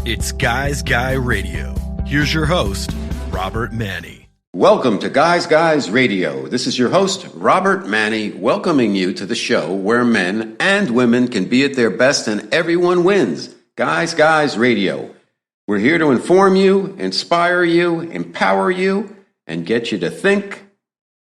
It's Guys Guy Radio. Here's your host, Robert Manni. Welcome to Guys Radio. This is your host, Robert Manni, welcoming you to the show where men and women can be at their best and everyone wins. Guys Radio. We're here to inform you, inspire you, empower you, and get you to think,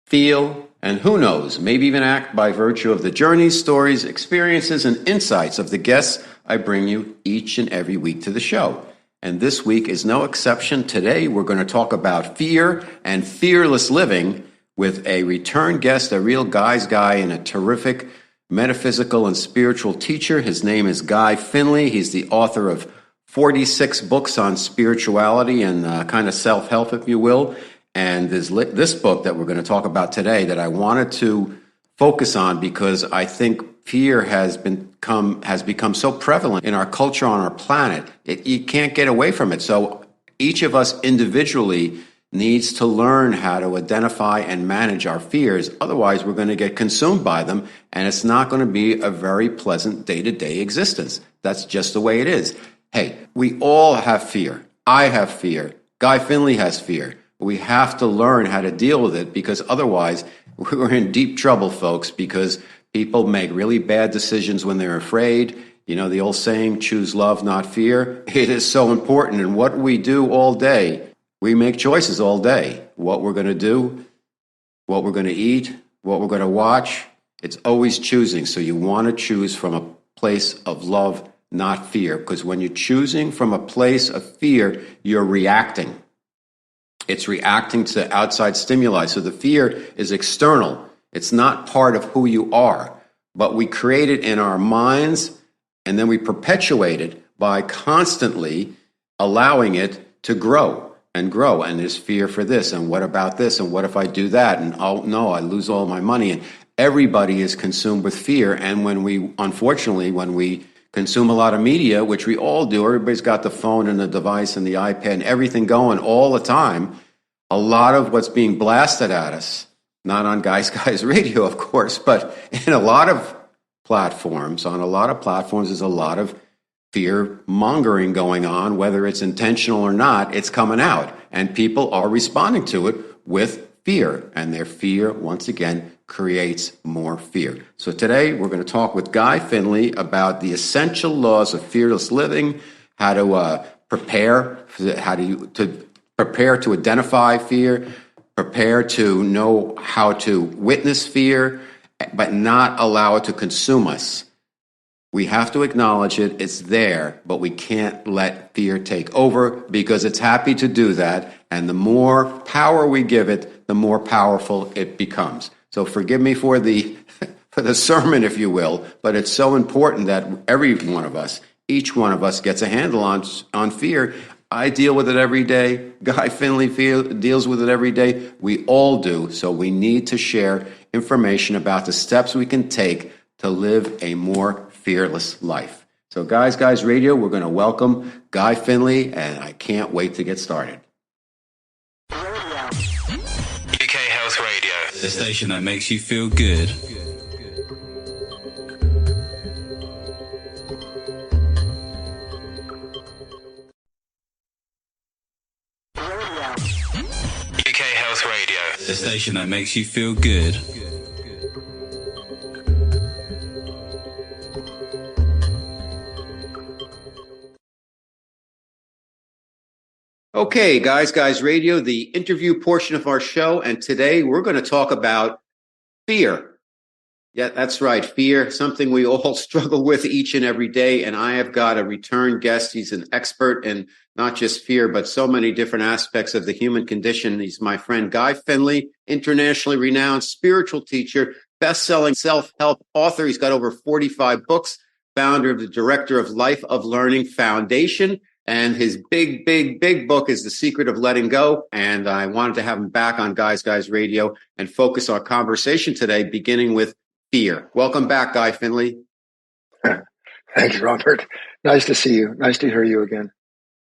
feel, and who knows, maybe even act by virtue of the journeys, stories, experiences, and insights of the guests I bring you each and every week to the show. And this week is no exception. Today we're going to talk about fear and fearless living with a return guest, a real guy's guy and a terrific metaphysical and spiritual teacher. His name is Guy Finley. He's the author of 46 books on spirituality and kind of self-help, if you will. And this book that we're going to talk about today that I wanted to focus on because I think fear has become so prevalent in our culture, on our planet. You can't get away from it. So each of us individually needs to learn how to identify and manage our fears. Otherwise, we're going to get consumed by them, and it's not going to be a very pleasant day-to-day existence. That's just the way it is. Hey, we all have fear. I have fear. Guy Finley has fear. We have to learn how to deal with it because otherwise we're in deep trouble, folks, because people make really bad decisions when they're afraid. You know, the old saying, choose love, not fear. It is so important. And what we do all day, we make choices all day. What we're going to do, what we're going to eat, what we're going to watch. It's always choosing. So you want to choose from a place of love, not fear. Because when you're choosing from a place of fear, you're reacting. It's reacting to outside stimuli. So the fear is external. It's not part of who you are. But we create it in our minds, and then we perpetuate it by constantly allowing it to grow and grow. And there's fear for this, and what about this, and what if I do that? And oh no, I lose all my money. And everybody is consumed with fear. And when we consume a lot of media, which we all do. Everybody's got the phone and the device and the iPad and everything going all the time. A lot of what's being blasted at us, not on Guys Radio, of course, but in a lot of platforms, there's a lot of fear mongering going on, whether it's intentional or not, it's coming out. And people are responding to it with fear. And their fear, once again, creates more fear. So today we're going to talk with Guy Finley about the essential laws of fearless living, how to prepare to identify fear, prepare to know how to witness fear, but not allow it to consume us. We have to acknowledge it, it's there, but we can't let fear take over because it's happy to do that. And the more power we give it, the more powerful it becomes. So forgive me for the sermon, if you will, but it's so important that every one of us, each one of us gets a handle on fear. I deal with it every day. Guy Finley deals with it every day. We all do. So we need to share information about the steps we can take to live a more fearless life. So Guys Radio, we're going to welcome Guy Finley, and I can't wait to get started. The station that makes you feel good. UK Health Radio. The station that makes you feel good. Okay, Guys Radio, the interview portion of our show, and today we're going to talk about fear. Yeah, that's right, fear, something we all struggle with each and every day, and I have got a return guest. He's an expert in not just fear, but so many different aspects of the human condition. He's my friend Guy Finley, internationally renowned spiritual teacher, best-selling self-help author. He's got over 45 books, founder of the Director of Life of Learning Foundation. And his big book is The Secret of Letting Go. And I wanted to have him back on Guys Radio and focus our conversation today, beginning with fear. Welcome back, Guy Finley. Thanks, Robert. Nice to see you. Nice to hear you again.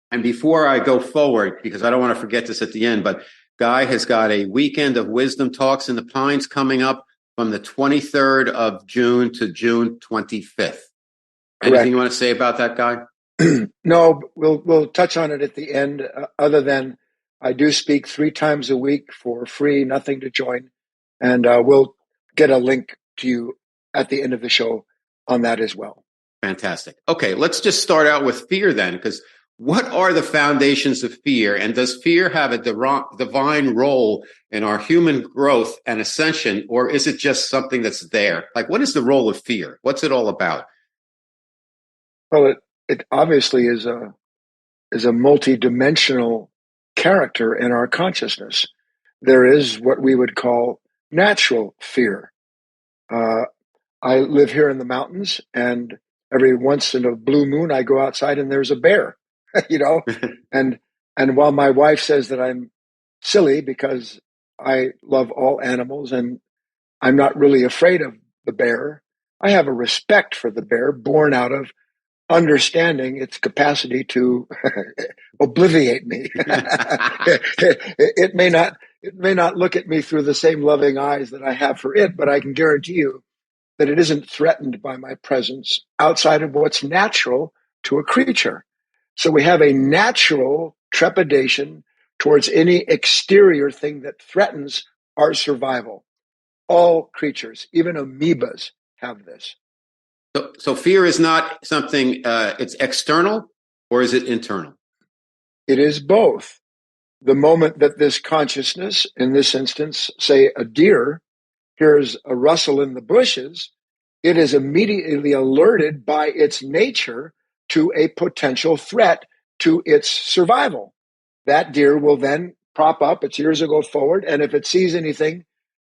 And before I go forward, because I don't want to forget this at the end, but Guy has got a weekend of wisdom talks in the Pines coming up from the 23rd of June to June 25th. Anything you want to say about that, Guy? No, we'll touch on it at the end. Other than I do speak 3 times a week for free, nothing to join, and we'll get a link to you at the end of the show on that as well. Fantastic. Okay, let's just start out with fear then, because what are the foundations of fear? And does fear have a divine role in our human growth and ascension, or is it just something that's there? Like, what is the role of fear? What's it all about? Well, it obviously is a multi-dimensional character in our consciousness. There is what we would call natural fear. Uh, I live here in the mountains, and every once in a blue moon, I go outside and there's a bear, you know, and and while my wife says that I'm silly because I love all animals and I'm not really afraid of the bear, I have a respect for the bear born out of understanding its capacity to obliviate me. It may not look at me through the same loving eyes that I have for it, but I can guarantee you that it isn't threatened by my presence outside of what's natural to a creature. So we have a natural trepidation towards any exterior thing that threatens our survival. All creatures, even amoebas, have this. So fear is not something, it's external, or is it internal? It is both. The moment that this consciousness, in this instance, say a deer, hears a rustle in the bushes, it is immediately alerted by its nature to a potential threat to its survival. That deer will then prop up, its ears will go forward, and if it sees anything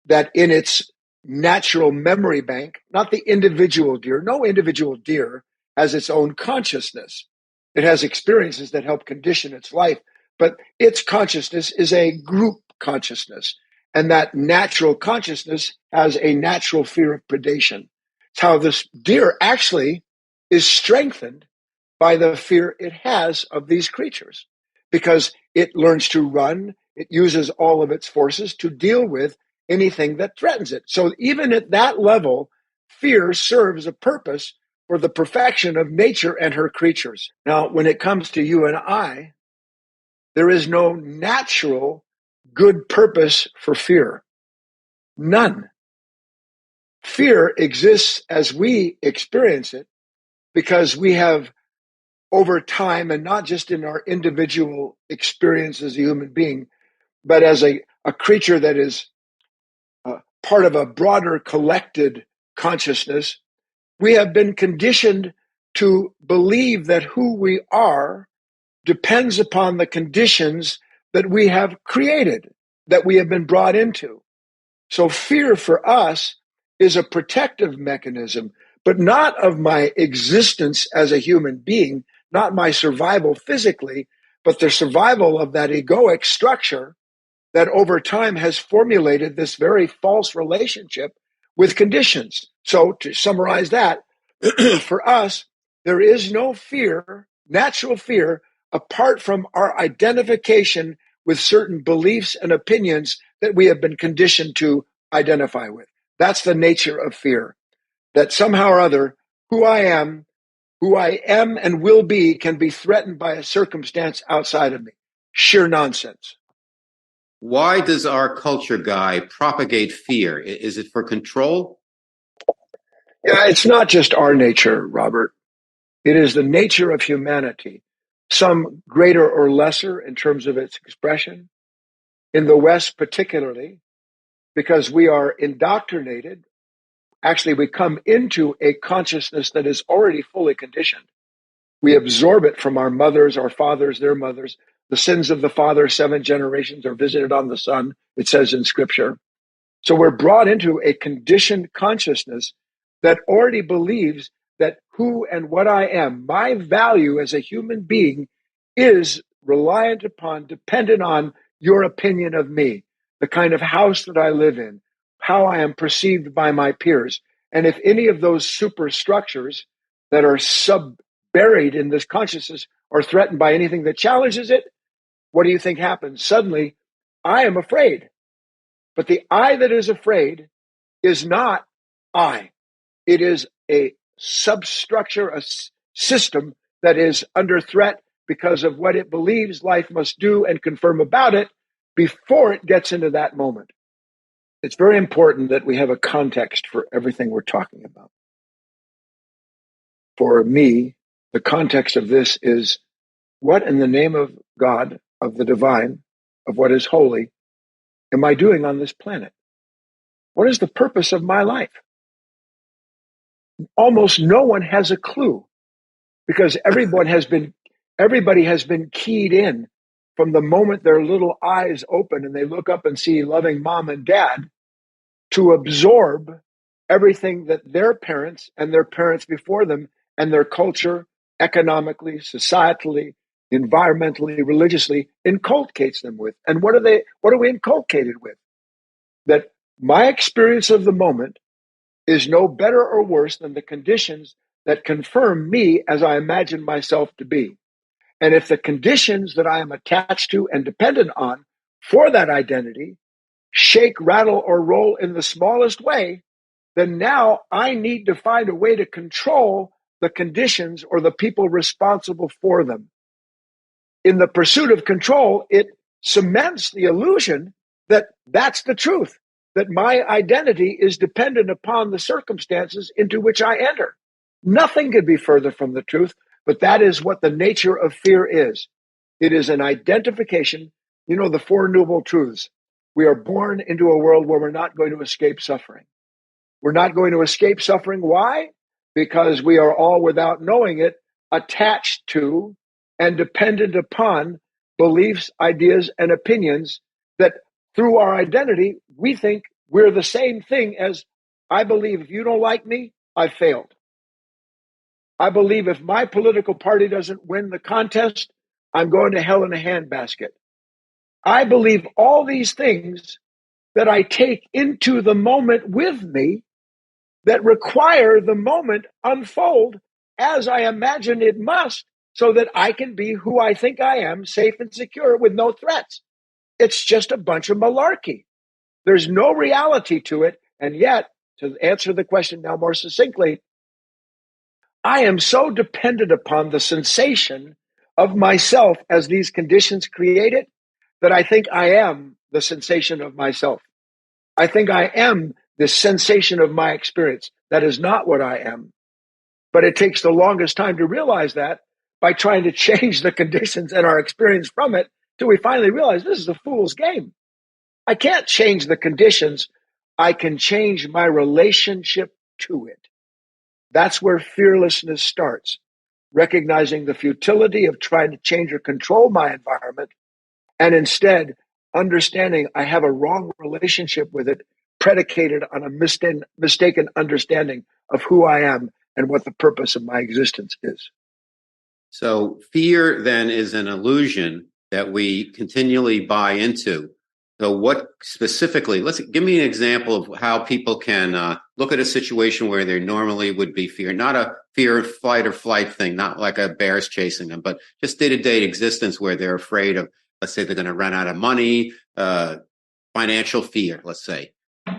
that in its natural memory bank, not the individual deer, no individual deer has its own consciousness. It has experiences that help condition its life, but its consciousness is a group consciousness. And that natural consciousness has a natural fear of predation. It's how this deer actually is strengthened by the fear it has of these creatures because it learns to run. It uses all of its forces to deal with anything that threatens it. So even at that level, fear serves a purpose for the perfection of nature and her creatures. Now, when it comes to you and I, there is no natural good purpose for fear. None. Fear exists as we experience it because we have over time, and not just in our individual experience as a human being, but as a creature that is part of a broader collected consciousness, we have been conditioned to believe that who we are depends upon the conditions that we have created, that we have been brought into. So fear for us is a protective mechanism, but not of my existence as a human being, not my survival physically, but the survival of that egoic structure that over time has formulated this very false relationship with conditions. So to summarize that, for us, there is no fear, natural fear, apart from our identification with certain beliefs and opinions that we have been conditioned to identify with. That's the nature of fear, that somehow or other, who I am and will be can be threatened by a circumstance outside of me. Sheer nonsense. Why does our culture guy propagate fear? Is it for control? Yeah, it's not just our nature, Robert. It is the nature of humanity, some greater or lesser in terms of its expression. In the West, particularly, because we are indoctrinated, actually, we come into a consciousness that is already fully conditioned. We absorb it from our mothers, our fathers, their mothers. The sins of the father, 7 generations, are visited on the son, it says in scripture. So we're brought into a conditioned consciousness that already believes that who and what I am, my value as a human being, is reliant upon, dependent on your opinion of me, the kind of house that I live in, how I am perceived by my peers. And if any of those superstructures that are buried in this consciousness are threatened by anything that challenges it, what do you think happens? Suddenly, I am afraid. But the I that is afraid is not I. It is a substructure, a system that is under threat because of what it believes life must do and confirm about it before it gets into that moment. It's very important that we have a context for everything we're talking about. For me, the context of this is, what in the name of God, of the divine, of what is holy, am I doing on this planet? What is the purpose of my life? Almost no one has a clue, because everybody has been keyed in from the moment their little eyes open and they look up and see loving mom and dad to absorb everything that their parents and their parents before them and their culture, economically, societally, environmentally, religiously, inculcates them with. And what are we inculcated with? That my experience of the moment is no better or worse than the conditions that confirm me as I imagine myself to be. And if the conditions that I am attached to and dependent on for that identity shake, rattle, or roll in the smallest way, then now I need to find a way to control the conditions or the people responsible for them. In the pursuit of control, it cements the illusion that that's the truth, that my identity is dependent upon the circumstances into which I enter. Nothing could be further from the truth, but that is what the nature of fear is. It is an identification. You know, the Four Noble Truths. We are born into a world where we're not going to escape suffering. We're not going to escape suffering. Why? Because we are all, without knowing it, attached to and dependent upon beliefs, ideas, and opinions that through our identity, we think we're the same thing as, I believe if you don't like me, I failed. I believe if my political party doesn't win the contest, I'm going to hell in a handbasket. I believe all these things that I take into the moment with me that require the moment unfold as I imagine it must, so that I can be who I think I am, safe and secure with no threats. It's just a bunch of malarkey. There's no reality to it. And yet, to answer the question now more succinctly, I am so dependent upon the sensation of myself as these conditions create it that I think I am the sensation of myself. I think I am the sensation of my experience. That is not what I am. But it takes the longest time to realize that by trying to change the conditions and our experience from it till we finally realize this is a fool's game. I can't change the conditions. I can change my relationship to it. That's where fearlessness starts, recognizing the futility of trying to change or control my environment, and instead understanding I have a wrong relationship with it, predicated on a mistaken understanding of who I am and what the purpose of my existence is. So fear then is an illusion that we continually buy into. So what specifically, give me an example of how people can look at a situation where there normally would be fear, not a fear of fight or flight thing, not like a bear's chasing them, but just day-to-day existence where they're afraid of, let's say they're going to run out of money, financial fear, let's say.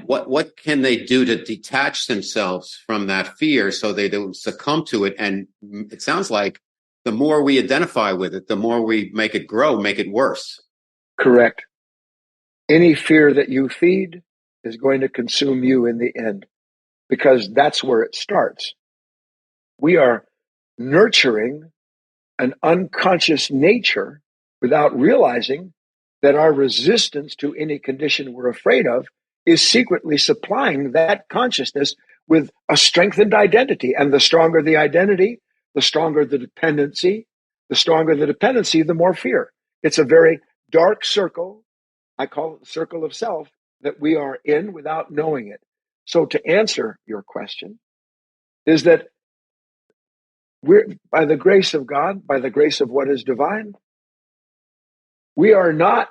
What can they do to detach themselves from that fear so they don't succumb to it? And it sounds like the more we identify with it, the more we make it grow, make it worse. Correct. Any fear that you feed is going to consume you in the end, because that's where it starts. We are nurturing an unconscious nature without realizing that our resistance to any condition we're afraid of is secretly supplying that consciousness with a strengthened identity. And the stronger the identity, the stronger the dependency. The stronger the dependency, the more fear. It's a very dark circle. I call it the circle of self that we are in without knowing it. So to answer your question is that we're, by the grace of God, by the grace of what is divine, we are not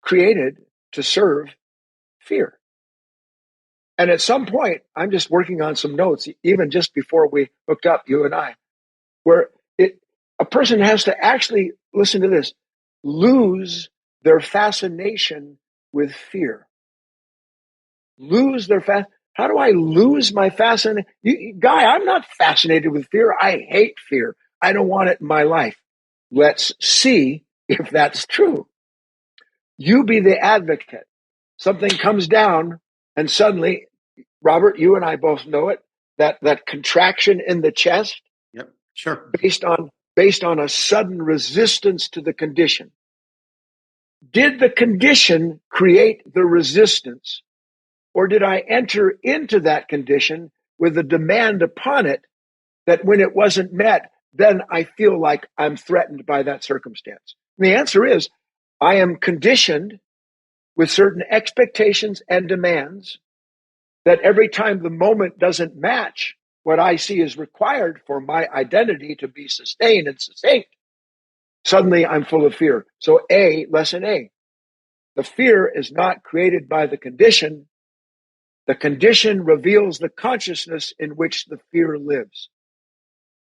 created to serve fear. And at some point, I'm just working on some notes, even just before we hooked up, you and I, where a person has to actually, listen to this, lose their fascination with fear. How do I lose my fascination? Guy, I'm not fascinated with fear. I hate fear. I don't want it in my life. Let's see if that's true. You be the advocate. Something comes down and suddenly, Robert, you and I both know it, that contraction in the chest. Yep, sure. Based on a sudden resistance to the condition. Did the condition create the resistance, or did I enter into that condition with a demand upon it that when it wasn't met, then I feel like I'm threatened by that circumstance? And the answer is, I am conditioned with certain expectations and demands that every time the moment doesn't match what I see is required for my identity to be sustained and succinct, suddenly I'm full of fear. So lesson A, the fear is not created by the condition. The condition reveals the consciousness in which the fear lives.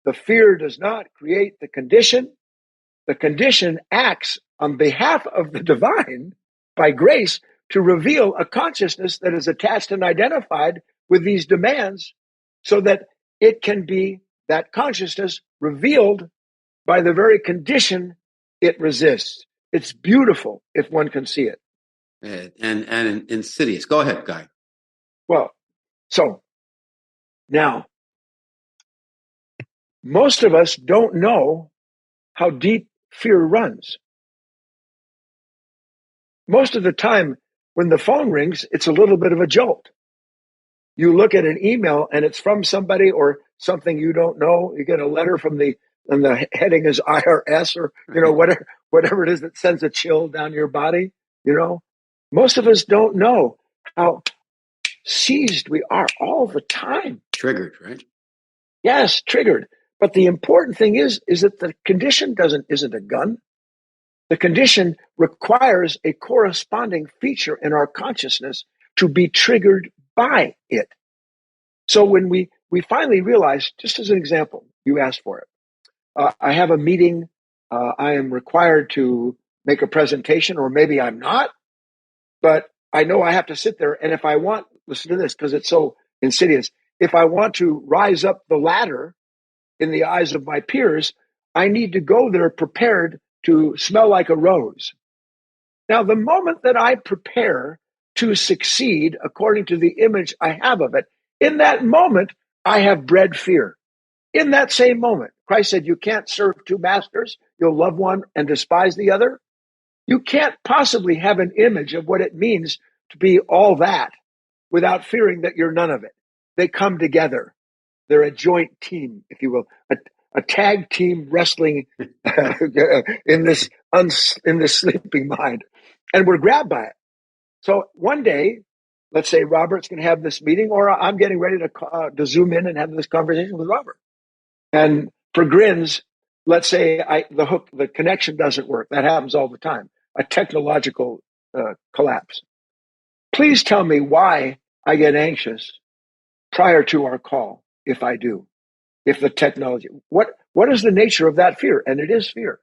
The fear does not create the condition. The condition acts on behalf of the divine by grace to reveal a consciousness that is attached and identified with these demands so that it can be, that consciousness revealed by the very condition it resists. It's beautiful if one can see it. And insidious. Go ahead, Guy. Well, so now, most of us don't know how deep fear runs. Most of the time, when the phone rings, it's a little bit of a jolt. You look at an email and it's from somebody or something you don't know. You get a letter and the heading is IRS or, whatever it is that sends a chill down your body. Most of us don't know how seized we are all the time. Triggered, right? Yes, triggered. But the important thing is that the condition isn't a gun. The condition requires a corresponding feature in our consciousness to be triggered by it. So when we finally realize, just as an example, you asked for it. I have a meeting. I am required to make a presentation, or maybe I'm not, but I know I have to sit there. And if I want, listen to this, because it's so insidious. If I want to rise up the ladder in the eyes of my peers, I need to go there prepared to smell like a rose. Now, the moment that I prepare to succeed according to the image I have of it, in that moment, I have bred fear. In that same moment, Christ said, you can't serve two masters. You'll love one and despise the other. You can't possibly have an image of what it means to be all that without fearing that you're none of it. They come together. They're a joint team, if you will, a tag team wrestling in this sleeping mind. And we're grabbed by it. So one day, let's say Robert's going to have this meeting, or I'm getting ready to zoom in and have this conversation with Robert. And for grins, let's say the connection doesn't work. That happens all the time. A technological collapse. Please tell me why I get anxious prior to our call, if I do, if the technology, what is the nature of that fear? And it is fear.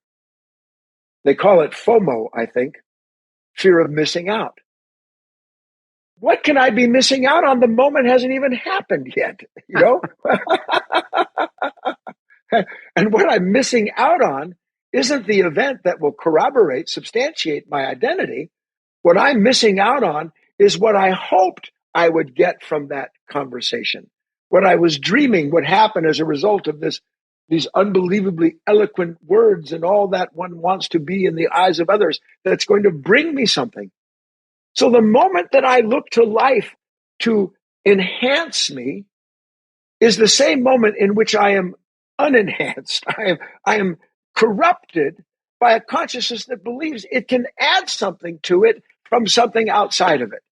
They call it FOMO, I think, fear of missing out. What can I be missing out on? The moment hasn't even happened yet, And what I'm missing out on isn't the event that will corroborate, substantiate my identity. What I'm missing out on is what I hoped I would get from that conversation. What I was dreaming would happen as a result of these unbelievably eloquent words and all that one wants to be in the eyes of others, that's going to bring me something. So the moment that I look to life to enhance me is the same moment in which I am unenhanced. I am corrupted by a consciousness that believes it can add something to it from something outside of it.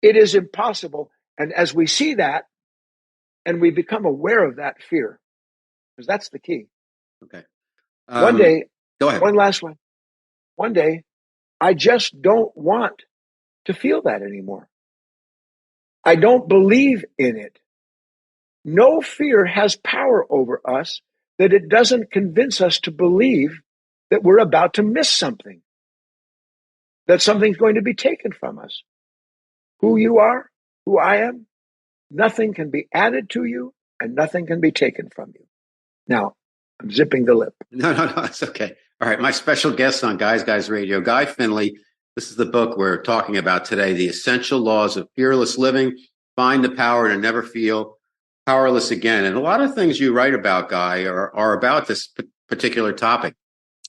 It is impossible. And as we see that, and we become aware of that fear, because that's the key. Okay. One day, go ahead. one last one. One day, I just don't want to feel that anymore. I don't believe in it. No fear has power over us that it doesn't convince us to believe that we're about to miss something, that something's going to be taken from us. Who you are, who I am, nothing can be added to you and nothing can be taken from you. Now, I'm zipping the lip. No, it's okay. All right, my special guest on Guys Radio, Guy Finley. This is the book we're talking about today, The Essential Laws of Fearless Living, Find the Power to Never Feel Powerless Again. And a lot of things you write about, Guy, are about this particular topic.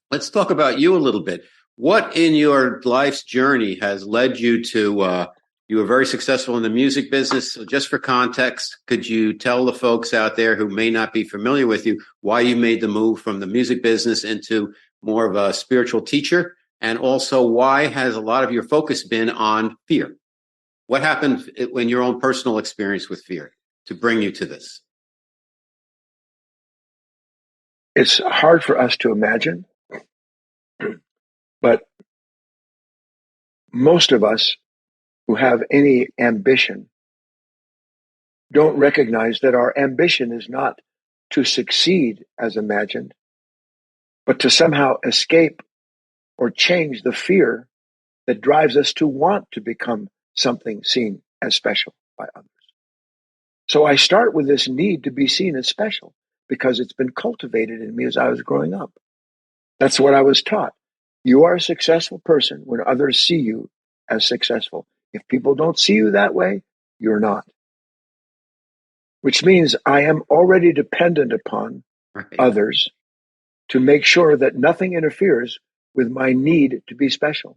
Let's talk about you a little bit. What in your life's journey has led you to, you were very successful in the music business. So just for context, could you tell the folks out there who may not be familiar with you why you made the move from the music business into more of a spiritual teacher? And also, why has a lot of your focus been on fear? What happened in your own personal experience with fear to bring you to this? It's hard for us to imagine, but most of us who have any ambition don't recognize that our ambition is not to succeed as imagined, but to somehow escape or change the fear that drives us to want to become something seen as special by others. So I start with this need to be seen as special because it's been cultivated in me as I was growing up. That's what I was taught. You are a successful person when others see you as successful. If people don't see you that way, you're not. Which means I am already dependent upon others to make sure that nothing interferes with my need to be special.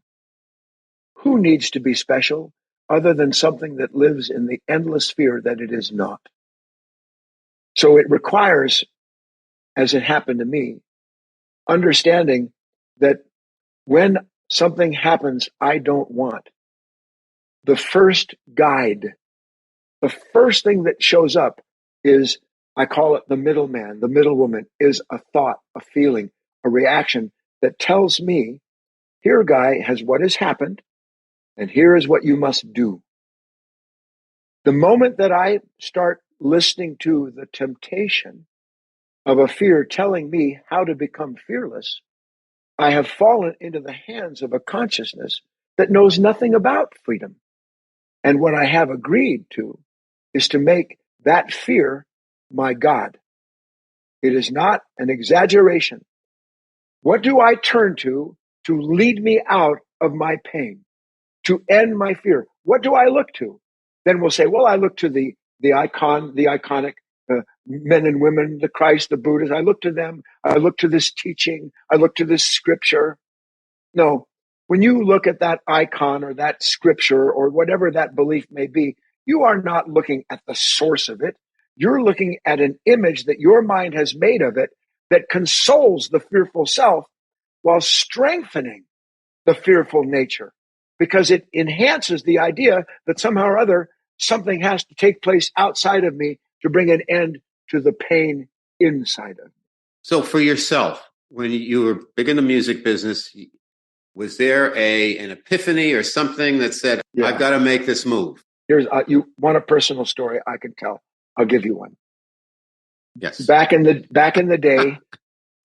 Who needs to be special other than something that lives in the endless fear that it is not? So it requires, as it happened to me, understanding that when something happens I don't want, the first guide, the first thing that shows up is, I call it the middleman, the middlewoman, is a thought, a feeling, a reaction that tells me, here, Guy, has what has happened, and here is what you must do. The moment that I start listening to the temptation of a fear telling me how to become fearless, I have fallen into the hands of a consciousness that knows nothing about freedom. And what I have agreed to is to make that fear my God. It is not an exaggeration. What do I turn to lead me out of my pain, to end my fear? What do I look to? Then we'll say, well, I look to the iconic men and women, the Christ, the Buddhas. I look to them. I look to this teaching. I look to this scripture. No, when you look at that icon or that scripture or whatever that belief may be, you are not looking at the source of it. You're looking at an image that your mind has made of it that consoles the fearful self while strengthening the fearful nature, because it enhances the idea that somehow or other something has to take place outside of me to bring an end to the pain inside of me. So for yourself, when you were big in the music business, was there an epiphany or something that said, I've got to make this move? Here's you want a personal story I can tell. I'll give you one. Yes. Back in the day,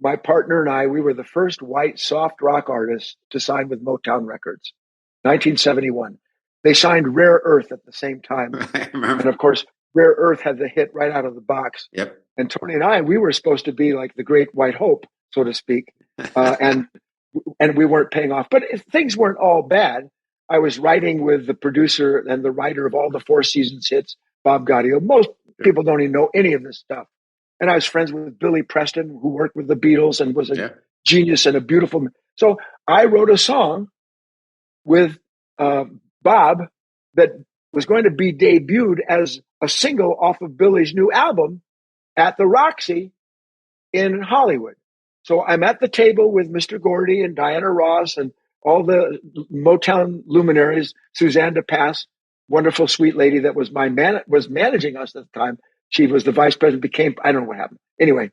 my partner and I, we were the first white soft rock artists to sign with Motown Records, 1971. They signed Rare Earth at the same time. I remember. And of course, Rare Earth had the hit right out of the box. Yep. And Tony and I, we were supposed to be like the great white hope, so to speak. And we weren't paying off. But things weren't all bad. I was writing with the producer and the writer of all the Four Seasons hits, Bob Gaudio. Most people don't even know any of this stuff. And I was friends with Billy Preston, who worked with the Beatles and was a genius and a beautiful man. So I wrote a song with Bob that was going to be debuted as a single off of Billy's new album at the Roxy in Hollywood. So I'm at the table with Mr. Gordy and Diana Ross and all the Motown luminaries, Suzanne DePass, wonderful sweet lady that was was managing us at the time. She was the vice president, I don't know what happened. Anyway,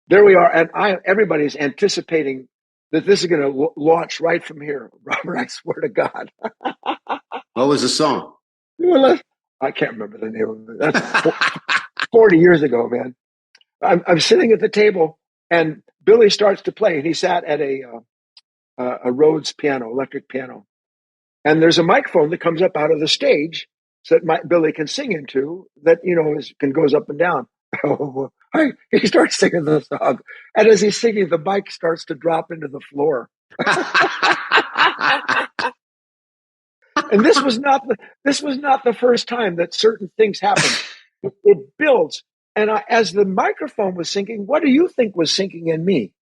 there we are. And everybody's anticipating that this is going to launch right from here. Robert, I swear to God. What was the song? Well, I can't remember the name of it. That's 40 years ago, man. I'm sitting at the table and Billy starts to play, and he sat at a Rhodes piano, electric piano. And there's a microphone that comes up out of the stage so that Billy can sing into that, goes up and down. Oh, he starts singing the song. And as he's singing, the mic starts to drop into the floor. And this was not the first time that certain things happened. It builds. And as the microphone was sinking, what do you think was sinking in me?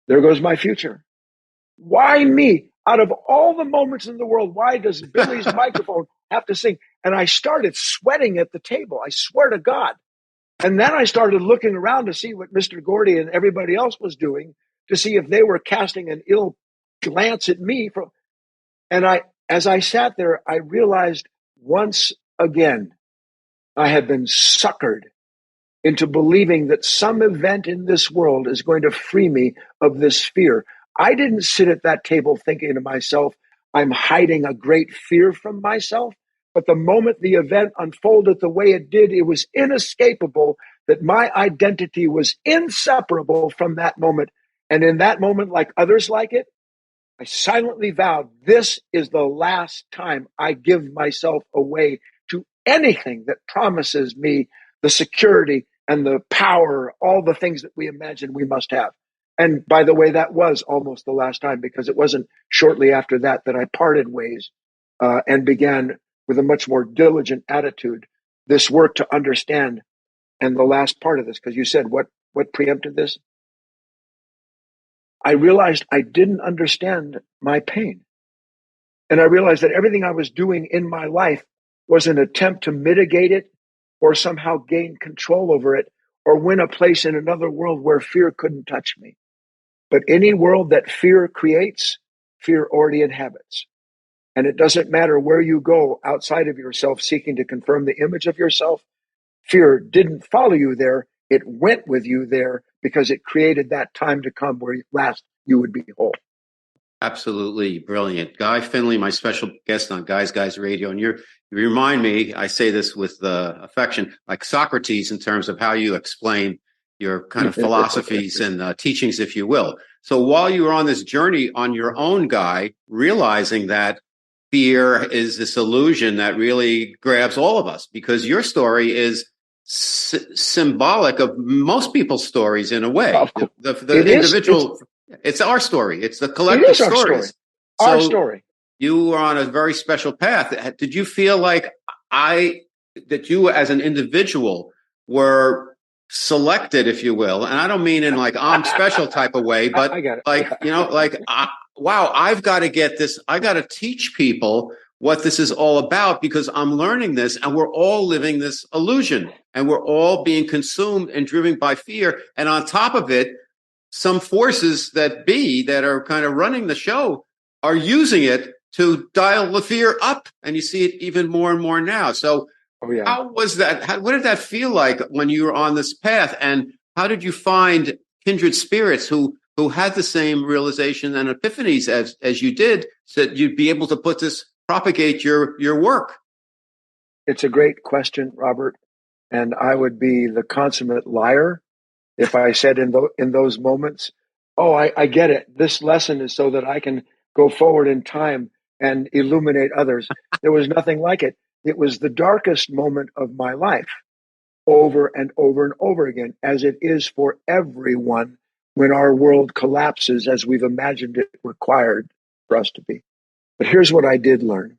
There goes my future. Why me? Out of all the moments in the world, why does Billy's microphone have to sing? And I started sweating at the table. I swear to God. And then I started looking around to see what Mr. Gordy and everybody else was doing, to see if they were casting an ill glance at me. As I sat there, I realized once again, I had been suckered into believing that some event in this world is going to free me of this fear. I didn't sit at that table thinking to myself, I'm hiding a great fear from myself. But the moment the event unfolded the way it did, it was inescapable that my identity was inseparable from that moment. And in that moment, like others like it, I silently vowed, this is the last time I give myself away to anything that promises me the security and the power, all the things that we imagine we must have. And by the way, that was almost the last time, because it wasn't shortly after that I parted ways and began with a much more diligent attitude this work to understand. And the last part of this, because you said what preempted this? I realized I didn't understand my pain. And I realized that everything I was doing in my life was an attempt to mitigate it or somehow gain control over it or win a place in another world where fear couldn't touch me. But any world that fear creates, fear already inhabits. And it doesn't matter where you go outside of yourself seeking to confirm the image of yourself. Fear didn't follow you there. It went with you there because it created that time to come where last you would be whole. Absolutely brilliant. Guy Finley, my special guest on Guys Radio. And you remind me, I say this with affection, like Socrates in terms of how you explain your kind of philosophies and teachings, if you will. So while you were on this journey on your own, Guy, realizing that fear is this illusion that really grabs all of us, because your story is symbolic of most people's stories in a way. The individual... It's our story. It's the collective stories. Our story. You were on a very special path. Did you feel like that you as an individual were selected, if you will? And I don't mean in like I'm special type of way, but I get it. like, wow, I've got to get this. I got to teach people what this is all about, because I'm learning this and we're all living this illusion and we're all being consumed and driven by fear. And on top of it, some forces that are kind of running the show are using it to dial the fear up. And you see it even more and more now. So How was that? What did that feel like when you were on this path? And how did you find kindred spirits who had the same realization and epiphanies as you did, so that you'd be able to propagate your work? It's a great question, Robert. And I would be the consummate liar if I said in those moments, oh, I get it. This lesson is so that I can go forward in time and illuminate others. There was nothing like it. It was the darkest moment of my life, over and over and over again, as it is for everyone when our world collapses as we've imagined it required for us to be. But here's what I did learn.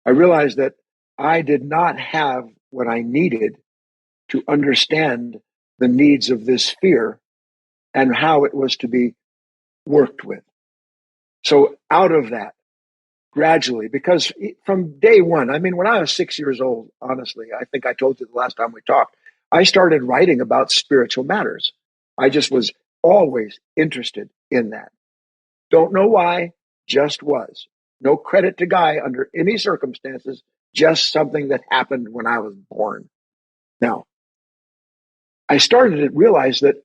I realized that I did not have what I needed to understand the needs of this fear and how it was to be worked with. So out of that, gradually, because from day one, I mean, when I was 6 years old, honestly, I think I told you the last time we talked, I started writing about spiritual matters. I just was always interested in that. Don't know why, just was. No credit to Guy under any circumstances, just something that happened when I was born. Now, I started to realize that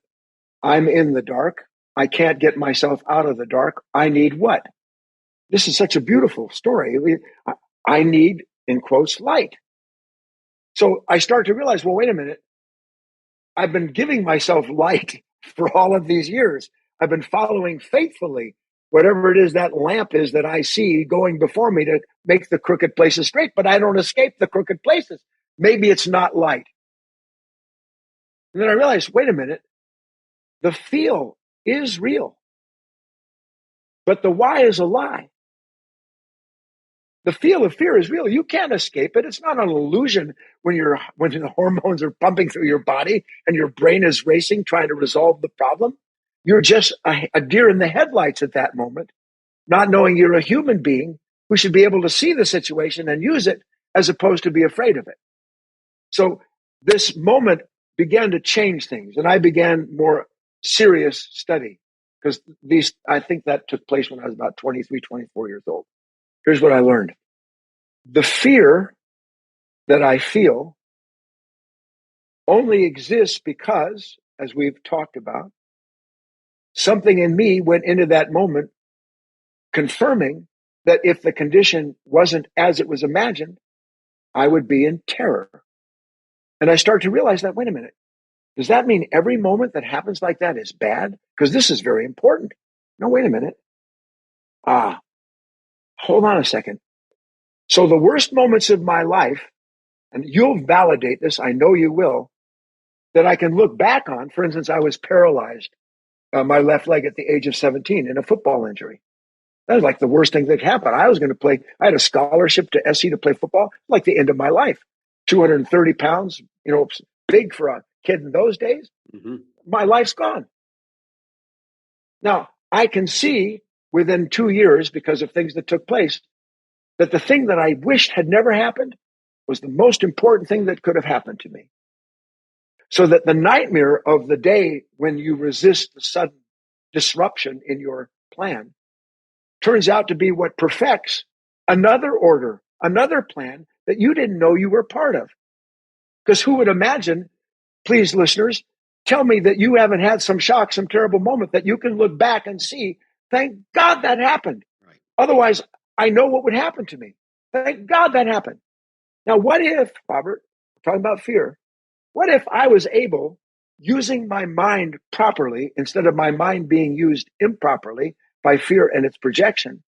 I'm in the dark. I can't get myself out of the dark. I need what? This is such a beautiful story. I need, in quotes, light. So I start to realize, well, wait a minute. I've been giving myself light for all of these years. I've been following faithfully whatever it is that lamp is that I see going before me to make the crooked places straight, but I don't escape the crooked places. Maybe it's not light. And then I realized, wait a minute, the feel is real, but the why is a lie. The feel of fear is real. You can't escape it. It's not an illusion when the hormones are pumping through your body and your brain is racing trying to resolve the problem. You're just a deer in the headlights at that moment, not knowing you're a human being who should be able to see the situation and use it as opposed to be afraid of it. So this moment began to change things, and I began more serious study because I think that took place when I was about 23, 24 years old. Here's what I learned. The fear that I feel only exists because, as we've talked about, something in me went into that moment confirming that if the condition wasn't as it was imagined, I would be in terror. And I start to realize that, wait a minute, does that mean every moment that happens like that is bad? Because this is very important. No, wait a minute. Hold on a second. So the worst moments of my life, and you'll validate this, I know you will, that I can look back on. For instance, I was paralyzed, my left leg at the age of 17 in a football injury. That was like the worst thing that happened. I was going to play. I had a scholarship to SC to play football, like the end of my life. 230 pounds, big for a kid in those days. Mm-hmm. My life's gone. Now, I can see within 2 years, because of things that took place, that the thing that I wished had never happened was the most important thing that could have happened to me. So that the nightmare of the day when you resist the sudden disruption in your plan turns out to be what perfects another order, another plan that you didn't know you were part of. Because who would imagine, please listeners, tell me that you haven't had some shock, some terrible moment that you can look back and see, thank God that happened. Right. Otherwise, I know what would happen to me. Thank God that happened. Now, what if, Robert, we're talking about fear, what if I was able, using my mind properly, instead of my mind being used improperly by fear and its projection,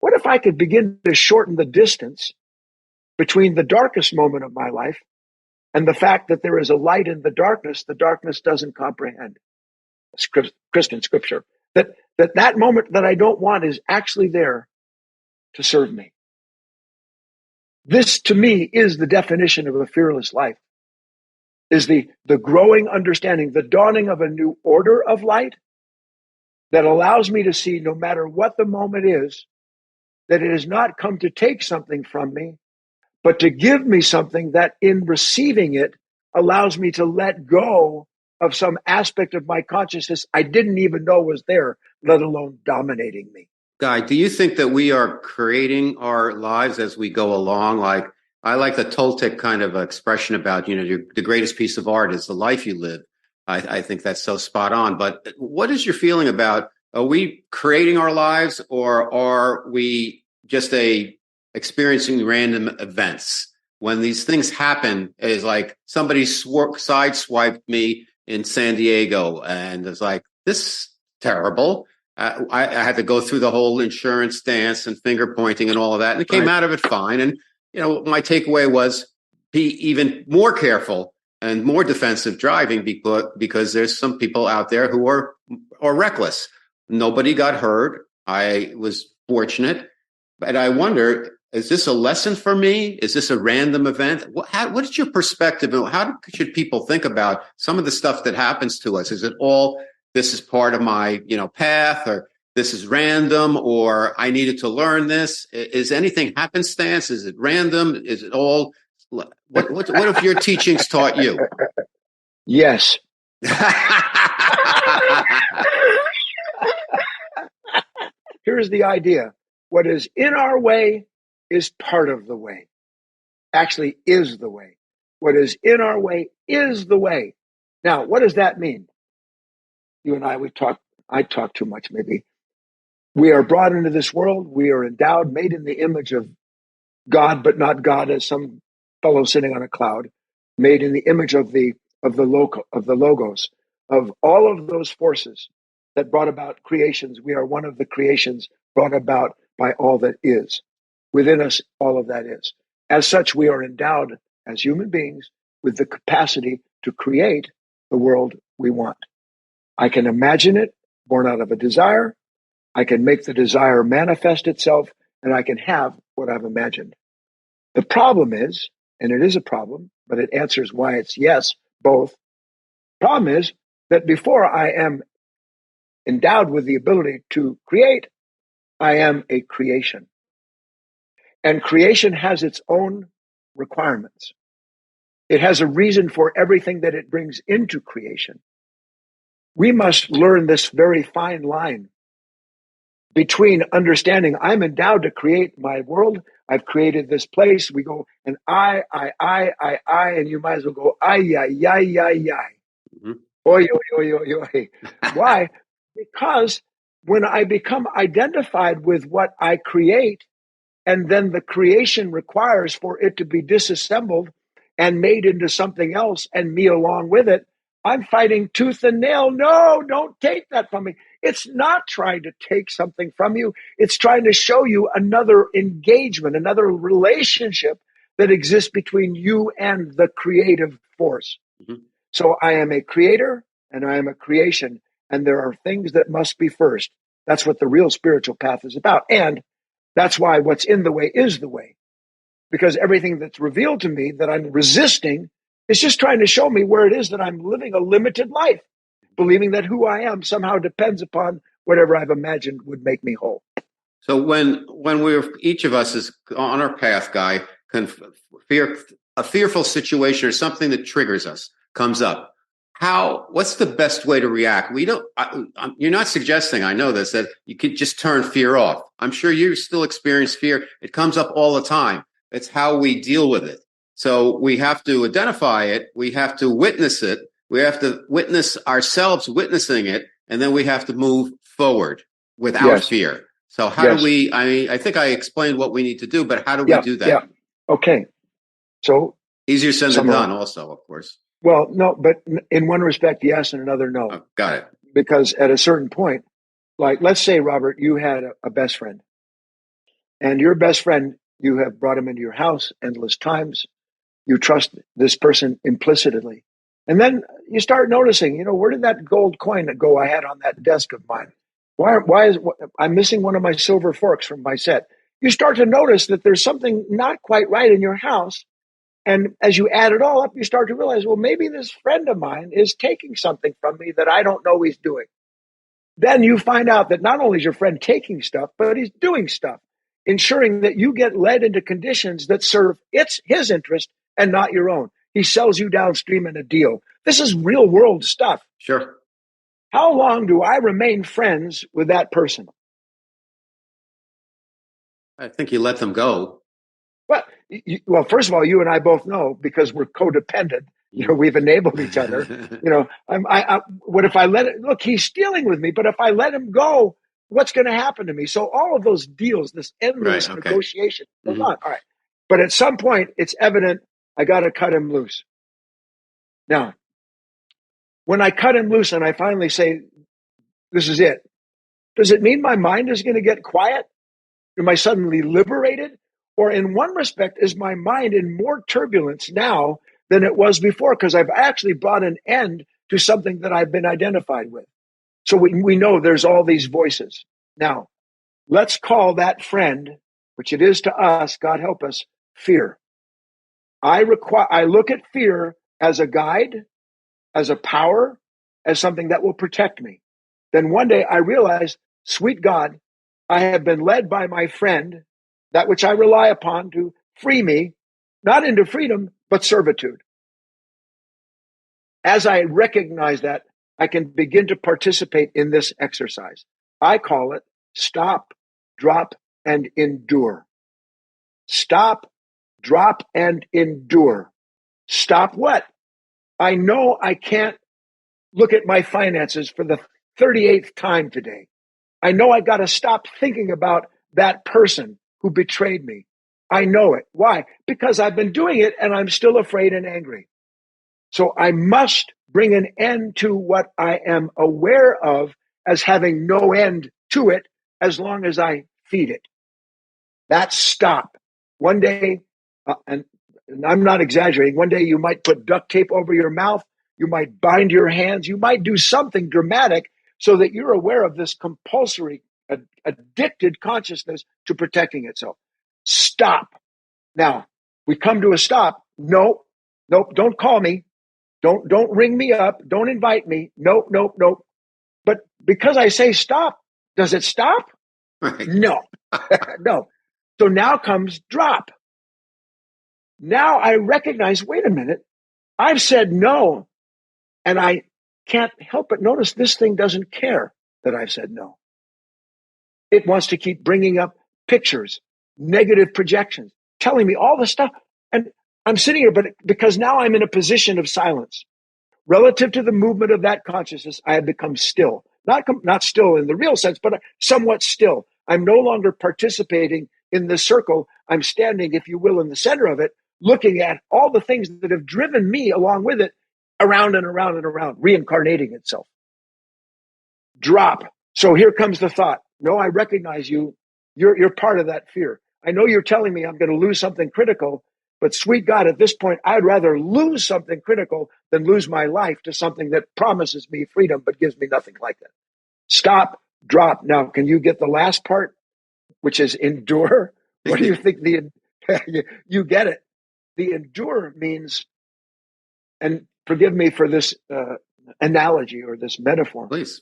what if I could begin to shorten the distance between the darkest moment of my life and the fact that there is a light in the darkness doesn't comprehend. It's Christian scripture. That moment that I don't want is actually there to serve me. This, to me, is the definition of a fearless life, is the growing understanding, the dawning of a new order of light that allows me to see, no matter what the moment is, that it has not come to take something from me, but to give me something that in receiving it allows me to let go of some aspect of my consciousness I didn't even know was there, let alone dominating me. Guy, do you think that we are creating our lives as we go along? Like, I like the Toltec kind of expression about, the greatest piece of art is the life you live. I think that's so spot on. But what is your feeling about, are we creating our lives, or are we just experiencing random events? When these things happen, it's like somebody sideswiped me in San Diego, and it's like, this is terrible. I had to go through the whole insurance dance and finger pointing and all of that, and it came out of it fine. And my takeaway was be even more careful and more defensive driving, because there's some people out there who are reckless. Nobody got hurt. I was fortunate, but I wonder, is this a lesson for me? Is this a random event? What is your perspective? How should people think about some of the stuff that happens to us? Is it all, this is part of my, path, or this is random, or I needed to learn this? Is anything happenstance? Is it random? Is it all? What have your teachings taught you? Yes. Here's the idea. What is in our way is part of the way. Actually is the way. What is in our way is the way. Now, what does that mean? You and I talk too much maybe. We are brought into this world. We are endowed, made in the image of God, but not God as some fellow sitting on a cloud, made in the image of the logos, of all of those forces. that brought about creations. We are one of the creations brought about by all that is. Within us, all of that is. As such, we are endowed as human beings with the capacity to create the world we want. I can imagine it born out of a desire. I can make the desire manifest itself, and I can have what I've imagined. The problem is, and it is a problem, but it answers why it's yes, both. Problem is that before I am endowed with the ability to create, I am a creation. And creation has its own requirements. It has a reason for everything that it brings into creation. We must learn this very fine line between understanding I'm endowed to create my world. I've created this place. We go, and I, and you might as well go, ay. Mm-hmm. Oi. Why? Because when I become identified with what I create, and then the creation requires for it to be disassembled and made into something else, and me along with it, I'm fighting tooth and nail. No, don't take that from me. It's not trying to take something from you. It's trying to show you another engagement, another relationship that exists between you and the creative force. Mm-hmm. So I am a creator and I am a creation, and there are things that must be first. That's what the real spiritual path is about. And that's why what's in the way is the way. Because everything that's revealed to me that I'm resisting is just trying to show me where it is that I'm living a limited life, believing that who I am somehow depends upon whatever I've imagined would make me whole. So when we're, each of us is on our path, Guy, a fearful situation or something that triggers us comes up, what's the best way to react? You're not suggesting, I know this, that you could just turn fear off. I'm sure you still experience fear. It comes up all the time. It's how we deal with it. So we have to identify it. We have to witness it. We have to witness ourselves witnessing it. And then we have to move forward without fear. So how do we, I think I explained what we need to do, but how do we do that? Yeah. Okay. So easier said than done also, of course. Well, no, but in one respect, yes, and another, no. Oh, got it. Because at a certain point, like, let's say, Robert, you had a best friend, and your best friend, you have brought him into your house endless times. You trust this person implicitly. And then you start noticing, where did that gold coin go I had on that desk of mine? Why is I'm missing one of my silver forks from my set? You start to notice that there's something not quite right in your house. And as you add it all up, you start to realize, well, maybe this friend of mine is taking something from me that I don't know he's doing. Then you find out that not only is your friend taking stuff, but he's doing stuff, ensuring that you get led into conditions that serve his interest and not your own. He sells you downstream in a deal. This is real world stuff. Sure. How long do I remain friends with that person? I think you let them go. Well, first of all, you and I both know, because we're codependent. We've enabled each other. What if I let it? Look, he's stealing with me, but if I let him go, what's going to happen to me? So all of those deals, this endless negotiation goes on. All right. But at some point, it's evident I got to cut him loose. Now, when I cut him loose and I finally say, this is it, does it mean my mind is going to get quiet? Am I suddenly liberated? Or in one respect, is my mind in more turbulence now than it was before? Because I've actually brought an end to something that I've been identified with. So we know there's all these voices. Now, let's call that friend, which it is to us, God help us, fear. I look at fear as a guide, as a power, as something that will protect me. Then one day I realize, sweet God, I have been led by my friend, that which I rely upon to free me, not into freedom, but servitude. As I recognize that, I can begin to participate in this exercise. I call it stop, drop, and endure. Stop, drop, and endure. Stop what? I know I can't look at my finances for the 38th time today. I know I got to stop thinking about that person who betrayed me. I know it. Why? Because I've been doing it and I'm still afraid and angry. So I must bring an end to what I am aware of as having no end to it as long as I feed it. That's stop. One day, and I'm not exaggerating, one day you might put duct tape over your mouth, you might bind your hands, you might do something dramatic so that you're aware of this compulsory, addicted consciousness to protecting itself. Stop. Now, we come to a stop. Nope, don't call me. Don't ring me up. Don't invite me. Nope. But because I say stop, does it stop? Right. No, no. So now comes drop. Now I recognize, wait a minute, I've said no, and I can't help but notice this thing doesn't care that I've said no. It wants to keep bringing up pictures, negative projections, telling me all the stuff. And I'm sitting here, but because now I'm in a position of silence. Relative to the movement of that consciousness, I have become still. Not still in the real sense, but somewhat still. I'm no longer participating in the circle. I'm standing, if you will, in the center of it, looking at all the things that have driven me along with it around and around and around, reincarnating itself. Drop. So here comes the thought. No, I recognize you. You're part of that fear. I know you're telling me I'm going to lose something critical, but sweet God, at this point, I'd rather lose something critical than lose my life to something that promises me freedom but gives me nothing like that. Stop, drop. Now, can you get the last part, which is endure? What do you think you get it. The endure means, and forgive me for this analogy or this metaphor. Please.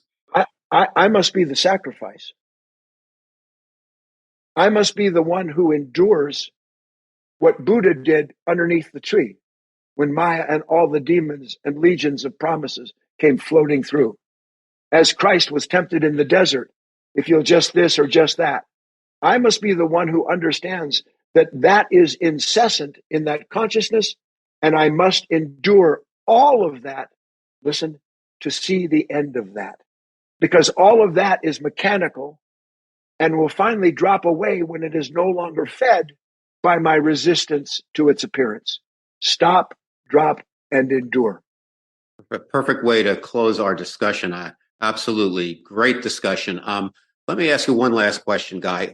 I must be the sacrifice. I must be the one who endures what Buddha did underneath the tree when Maya and all the demons and legions of promises came floating through. As Christ was tempted in the desert, if you'll just this or just that. I must be the one who understands that that is incessant in that consciousness, and I must endure all of that, listen, to see the end of that. Because all of that is mechanical and will finally drop away when it is no longer fed by my resistance to its appearance. Stop, drop, and endure. A perfect way to close our discussion. Absolutely great discussion. Let me ask you one last question, Guy.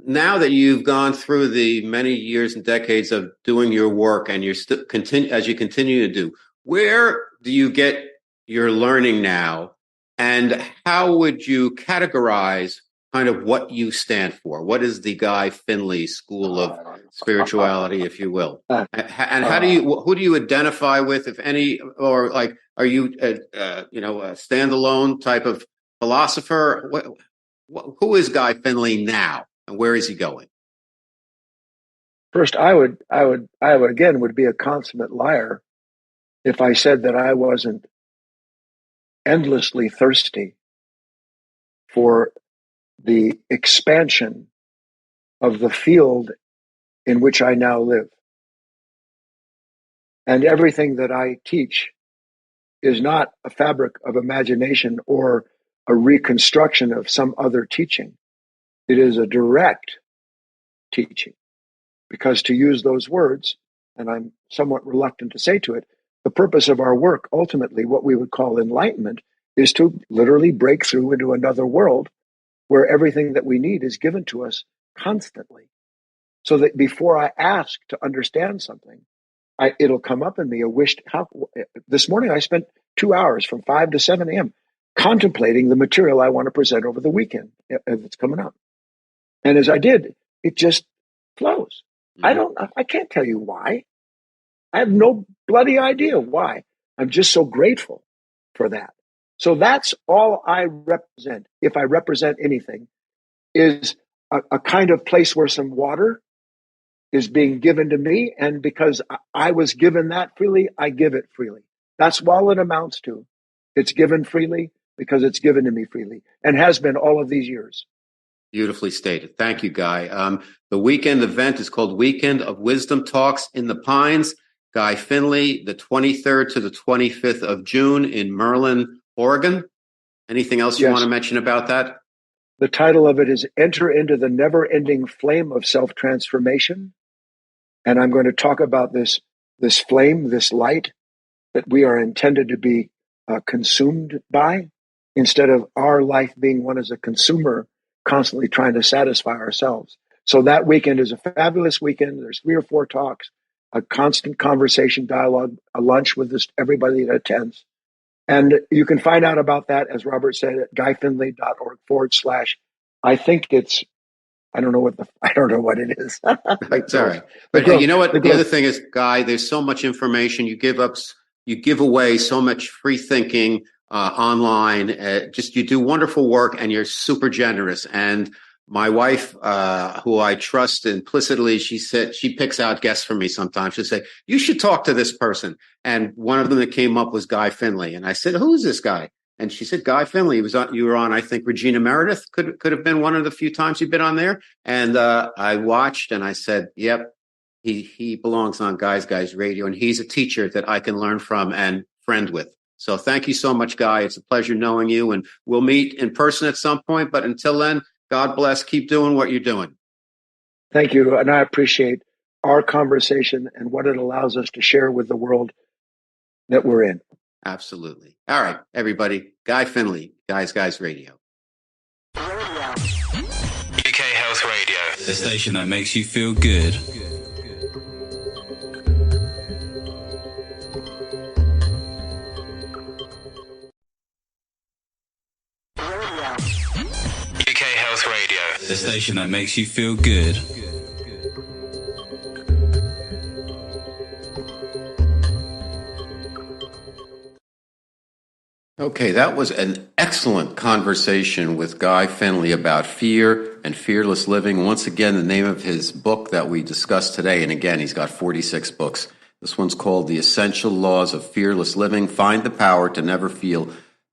Now that you've gone through the many years and decades of doing your work, and you're still as you continue to do, where do you get your learning now, and how would you categorize kind of what you stand for? What is the Guy Finley School of Spirituality, if you will? And how do who do you identify with, if any, or like, are you a standalone type of philosopher? Who is Guy Finley now, and where is he going? First, I would again would be a consummate liar if I said that I wasn't endlessly thirsty for the expansion of the field in which I now live. And everything that I teach is not a fabric of imagination or a reconstruction of some other teaching. It is a direct teaching. Because to use those words, and I'm somewhat reluctant to say to it, the purpose of our work, ultimately, what we would call enlightenment, is to literally break through into another world where everything that we need is given to us constantly. So that before I ask to understand something, it'll come up in me this morning I spent 2 hours from 5 to 7 a.m. contemplating the material I want to present over the weekend that's coming up. And as I did, it just flows. I can't tell you why. I have no bloody idea why. I'm just so grateful for that. So that's all I represent. If I represent anything, is a kind of place where some water is being given to me. And because I was given that freely, I give it freely. That's all it amounts to. It's given freely because it's given to me freely, and has been all of these years. Beautifully stated. Thank you, Guy. The weekend event is called Weekend of Wisdom Talks in the Pines. Guy Finley, the 23rd to the 25th of June in Merlin, Oregon. Anything else you want to mention about that? The title of it is Enter into the Never-Ending Flame of Self-Transformation. And I'm going to talk about this flame, this light that we are intended to be consumed by. instead of our life being one as a consumer, constantly trying to satisfy ourselves. So that weekend is a fabulous weekend. There's 3 or 4 talks, a constant conversation, dialogue, a lunch with everybody that attends. And you can find out about that, as Robert said, at guyfinley.org/. I think it's, I don't know what it is. That's all right. But you know what? The other thing is, Guy, there's so much information. You give away so much free thinking online. You do wonderful work, and you're super generous. And my wife, who I trust implicitly, she said she picks out guests for me sometimes. She'll say, "You should talk to this person." And one of them that came up was Guy Finley. And I said, "Who is this guy?" And she said, "Guy Finley. You were on, I think, Regina Meredith. Could have been one of the few times you've been on there." And I watched and I said, "Yep, he belongs on Guys Radio, and he's a teacher that I can learn from and friend with." So thank you so much, Guy. It's a pleasure knowing you, and we'll meet in person at some point. But until then, God bless. Keep doing what you're doing. Thank you. And I appreciate our conversation and what it allows us to share with the world that we're in. Absolutely. All right, everybody. Guy Finley, Guys Radio. UK Health Radio, the station that makes you feel good. UK Health Radio, the station that makes you feel good. Okay, that was an excellent conversation with Guy Finley about fear and fearless living. Once again, the name of his book that we discussed today, and again, he's got 46 books. This one's called The Essential Laws of Fearless Living. Find the power to never feel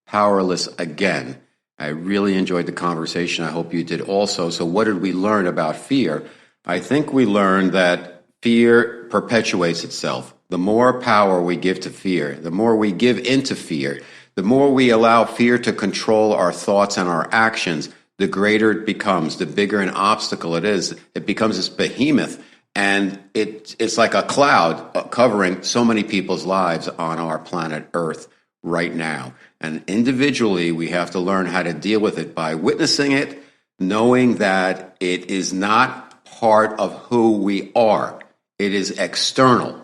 powerless again. I really enjoyed the conversation. I hope you did also. So what did we learn about fear? I think we learned that fear perpetuates itself. The more power we give to fear, the more we give into fear, the more we allow fear to control our thoughts and our actions, the greater it becomes, the bigger an obstacle it is. It becomes this behemoth, and it's like a cloud covering so many people's lives on our planet Earth right now. And individually, we have to learn how to deal with it by witnessing it, knowing that it is not part of who we are. It is external.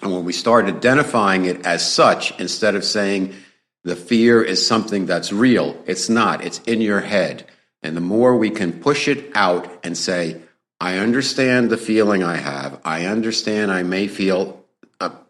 And when we start identifying it as such, instead of saying the fear is something that's real, it's not. It's in your head. And the more we can push it out and say, I understand the feeling I have. I understand I may feel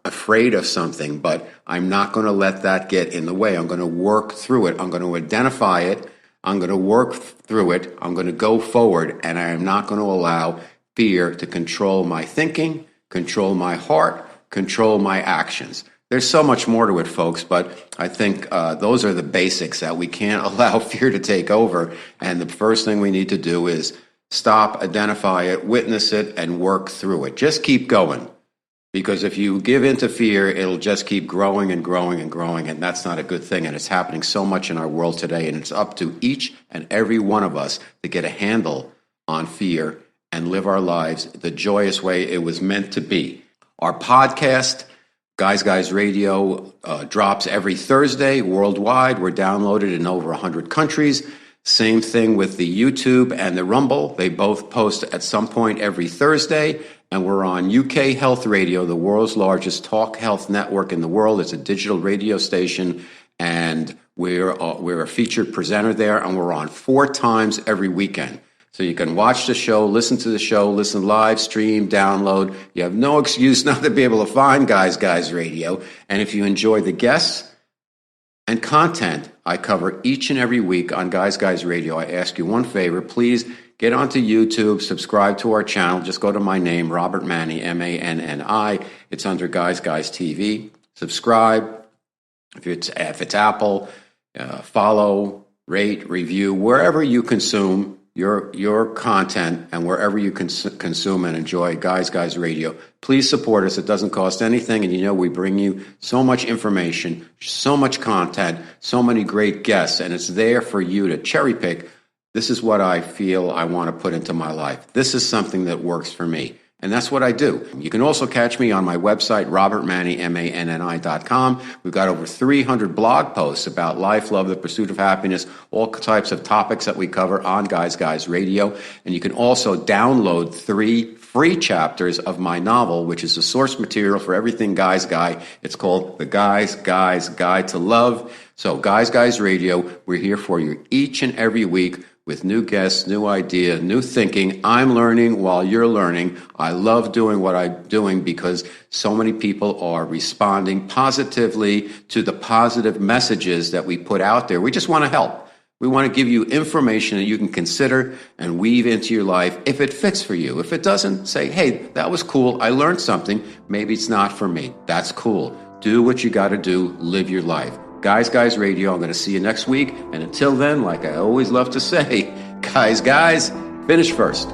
afraid of something, but I'm not going to let that get in the way. I'm going to work through it. I'm going to identify it. I'm going to work through it. I'm going to go forward, and I am not going to allow fear to control my thinking, control my heart, control my actions. There's so much more to it, folks, but I think those are the basics that we can't allow fear to take over. And the first thing we need to do is stop, identify it, witness it, and work through it. Just keep going. Because if you give into fear, it'll just keep growing and growing and growing, and that's not a good thing. And it's happening so much in our world today, and it's up to each and every one of us to get a handle on fear and live our lives the joyous way it was meant to be. Our podcast, Guys Radio, drops every Thursday worldwide. We're downloaded in over 100 countries. Same thing with the YouTube and the Rumble. They both post at some point every Thursday. And we're on UK Health Radio, the world's largest talk health network in the world. It's a digital radio station, and we're a featured presenter there, and we're on 4 times every weekend. So you can watch the show, listen to the show, listen live, stream, download. You have no excuse not to be able to find Guys Radio. And if you enjoy the guests and content I cover each and every week on Guys Radio, I ask you one favor, please get onto YouTube, subscribe to our channel. Just go to my name, Robert Manni, Manni. It's under Guys TV. Subscribe. If it's Apple, follow, rate, review, wherever you consume your content and wherever you consume and enjoy Guys Radio. Please support us. It doesn't cost anything, and we bring you so much information, so much content, so many great guests, and it's there for you to cherry pick. This is what I feel I want to put into my life. This is something that works for me. And that's what I do. You can also catch me on my website, robertmanni.com. We've got over 300 blog posts about life, love, the pursuit of happiness, all types of topics that we cover on Guys Radio. And you can also download 3 free chapters of my novel, which is the source material for everything Guys Guy. It's called The Guys Guide to Love. So Guys Radio, we're here for you each and every week with new guests, new idea, new thinking. I'm learning while you're learning. I love doing what I'm doing because so many people are responding positively to the positive messages that we put out there. We just want to help. We want to give you information that you can consider and weave into your life if it fits for you. If it doesn't, say, hey, that was cool. I learned something. Maybe it's not for me. That's cool. Do what you got to do. Live your life. Guys Radio, I'm going to see you next week. And until then, like I always love to say, guys, finish first.